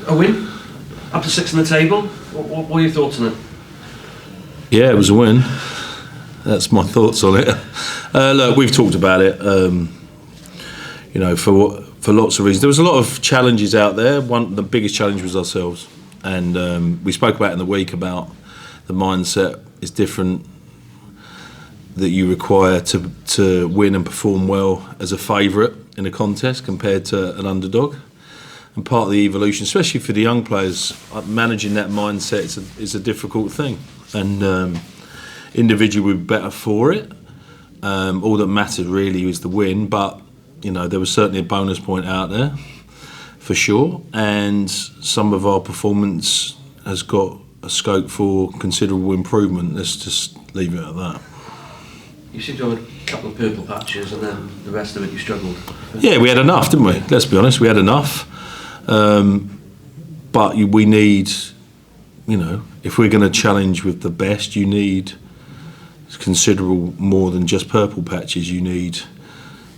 A win? Up to 6 on the table? What are your thoughts on it? Yeah, it was a win. That's my thoughts on it. Look, we've talked about it, for lots of reasons. There was a lot of challenges out there. The biggest challenge was ourselves. And we spoke about it in the week about the mindset is different that you require to win and perform well as a favourite in a contest compared to an underdog. And part of the evolution, especially for the young players, managing that mindset is a difficult thing. And individually we're better for it. All that mattered really was the win, but there was certainly a bonus point out there for sure. And some of our performance has got a scope for considerable improvement. Let's just leave it at that. You seem to have a couple of purple patches, and then the rest of it you struggled. Yeah, we had enough, didn't we? Let's be honest, we had enough. But we need, if we're going to challenge with the best, you need considerable more than just purple patches. You need,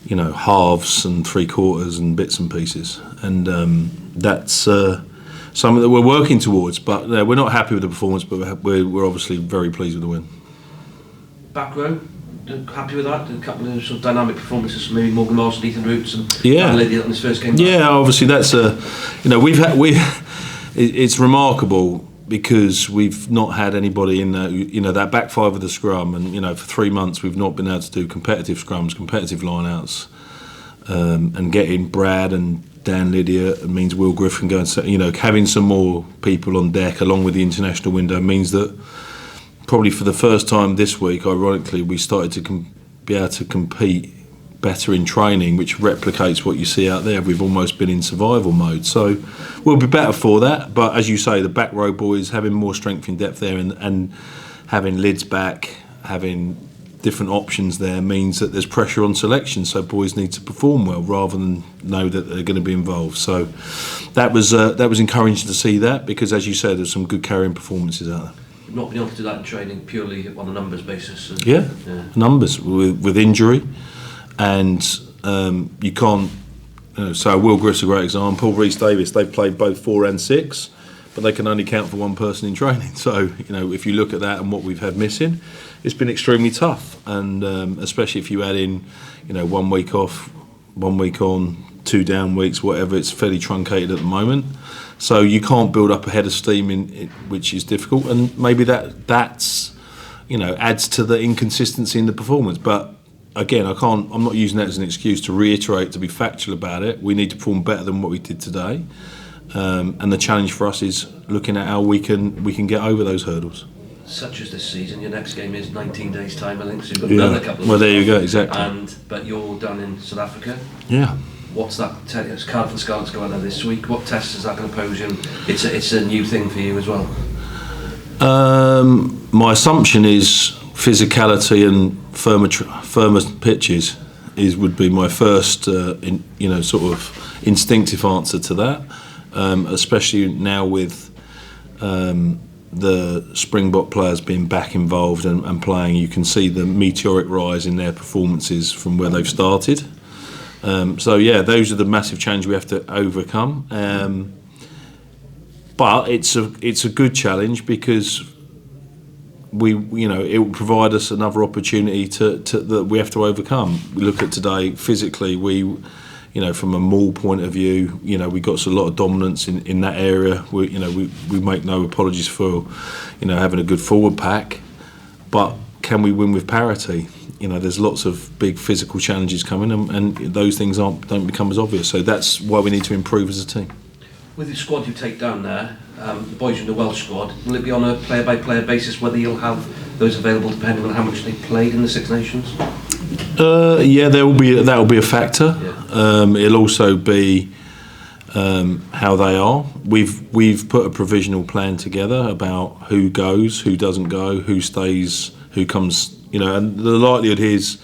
halves and 3/4 and bits and pieces. And that's something that we're working towards. But we're not happy with the performance, but we're obviously very pleased with the win. Back row? Happy with that? A couple of sort of dynamic performances, maybe Morgan Morrison, Ethan Roots, and Lydiat on his first game back. Yeah, obviously that's it's remarkable because we've not had anybody in that back five of the scrum, and for 3 months we've not been able to do competitive scrums, competitive lineouts, and getting Brad and Dan Lydiat means Will Griffin going. Having some more people on deck along with the international window means that. Probably for the first time this week, ironically, we started to be able to compete better in training, which replicates what you see out there. We've almost been in survival mode. So we'll be better for that. But as you say, the back row boys, having more strength in depth there and having lids back, having different options there means that there's pressure on selection. So boys need to perform well rather than know that they're going to be involved. So that was encouraging to see that because, as you said, there's some good carrying performances out there. Not being able to do that in training purely on a numbers basis. Yeah, numbers with injury, and you can't. So Will Griff's a great example. Rhys Davis, they've played both 4 and 6, but they can only count for one person in training. So if you look at that and what we've had missing, it's been extremely tough, and especially if you add in 1 week off, 1 week on, 2 down weeks, whatever. It's fairly truncated at the moment. So you can't build up a head of steam in it, which is difficult, and maybe that's adds to the inconsistency in the performance. But again, I'm not using that as an excuse to reiterate, to be factual about it. We need to perform better than what we did today, and the challenge for us is looking at how we can get over those hurdles. Such as this season, your next game is 19 days time, I think. So you've got another couple of Well, there you go, exactly. But you're down in South Africa. Yeah. What's that? It's Cardiff and Scarlets going on this week. What tests is that going to pose you? It's a new thing for you as well. My assumption is physicality and firmer pitches would be my first, sort of instinctive answer to that. Especially now with the Springbok players being back involved and playing, you can see the meteoric rise in their performances from where they've started. Those are the massive change we have to overcome. But it's a good challenge because it will provide us another opportunity that we have to overcome. We look at today physically. From a maul point of view, we got a lot of dominance in that area. We make no apologies for having a good forward pack, but can we win with parity? There's lots of big physical challenges coming, and those things don't become as obvious. So that's why we need to improve as a team. With the squad you take down there, the boys in the Welsh squad, will it be on a player-by-player basis whether you'll have those available depending on how much they played in the Six Nations? That will be a factor. Yeah. It'll also be how they are. We've put a provisional plan together about who goes, who doesn't go, who stays, who comes. And the likelihood is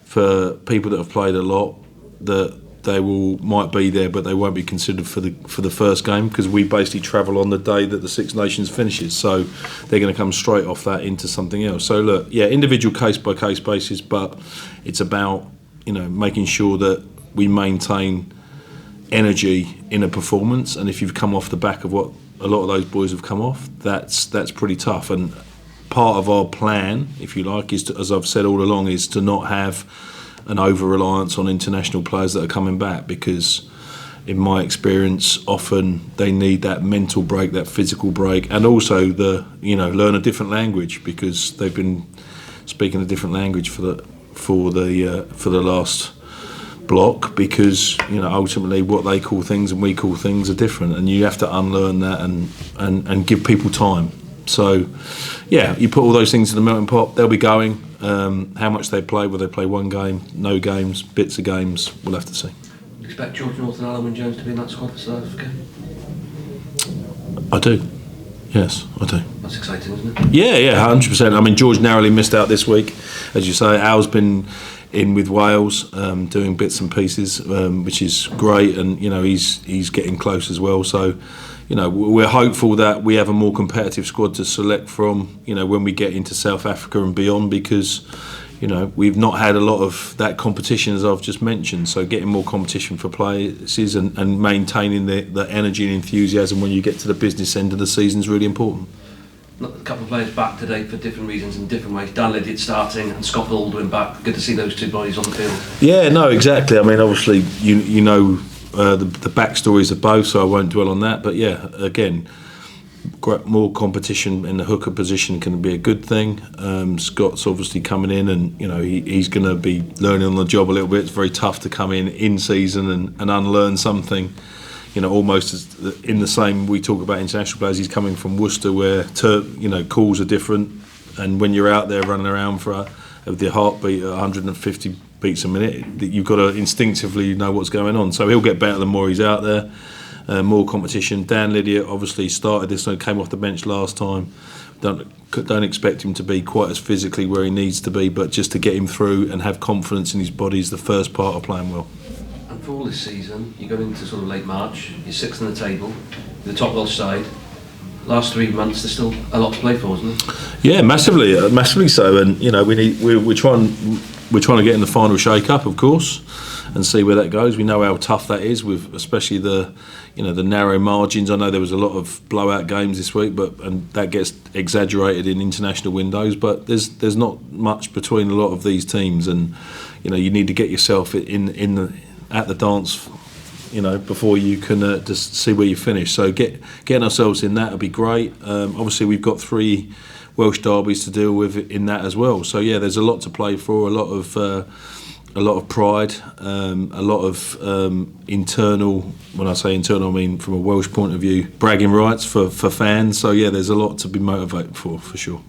for people that have played a lot that they might be there, but they won't be considered for the first game because we basically travel on the day that the Six Nations finishes. So they're going to come straight off that into something else. So look, individual case by case basis, but it's about making sure that we maintain energy in a performance, and if you've come off the back of what a lot of those boys have come off, that's pretty tough. And part of our plan, if you like, is to, as I've said all along, is to not have an over-reliance on international players that are coming back, because in my experience often they need that mental break, that physical break, and also learn a different language, because they've been speaking a different language for the last block, because ultimately what they call things and we call things are different, and you have to unlearn that and give people time. So yeah, you put all those things in the melting pot, they'll be going. How much they play, will they play one game, no games, bits of games, we'll have to see. Expect George Norton and Alan Jones to be in that squad for South Africa? I do. Yes, I do. That's exciting, isn't it? Yeah, 100%. I mean, George narrowly missed out this week, as you say. Al's been in with Wales, doing bits and pieces, which is great, and he's getting close as well. So, we're hopeful that we have a more competitive squad to select from, when we get into South Africa and beyond, because we've not had a lot of that competition, as I've just mentioned. So getting more competition for players and maintaining the energy and enthusiasm when you get to the business end of the season is really important. A couple of players back today for different reasons in different ways. Dan Lydiat starting and Scott Baldwin back. Good to see those two bodies on the field. Yeah, no, exactly. I mean, obviously, the backstories of both, so I won't dwell on that. But yeah, again, more competition in the hooker position can be a good thing. Scott's obviously coming in, and he's going to be learning on the job a little bit. It's very tough to come in season and unlearn something. Almost as in the same, we talk about international players. He's coming from Worcester, where calls are different, and when you're out there running around with the heartbeat at 150 beats a minute, you've got to instinctively know what's going on. So he'll get better the more he's out there. More competition. Dan Lydiat obviously started this, so came off the bench last time. Don't expect him to be quite as physically where he needs to be, but just to get him through and have confidence in his body is the first part of playing well. And for all this season, you're going into sort of late March, you're sixth in the table, the top Welsh side. Last 3 months, there's still a lot to play for, isn't there? Yeah, massively so. And we're trying to get in the final shake-up, of course, and see where that goes. We know how tough that is, with especially the narrow margins. I know there was a lot of blowout games this week, and that gets exaggerated in international windows. But there's not much between a lot of these teams, and you need to get yourself at the dance, before you can just see where you finish. So getting ourselves in that would be great. Obviously, we've got 3 Welsh derbies to deal with in that as well. So yeah, there's a lot to play for, a lot of pride, a lot of internal. When I say internal, I mean from a Welsh point of view, bragging rights for fans. So yeah, there's a lot to be motivated for sure.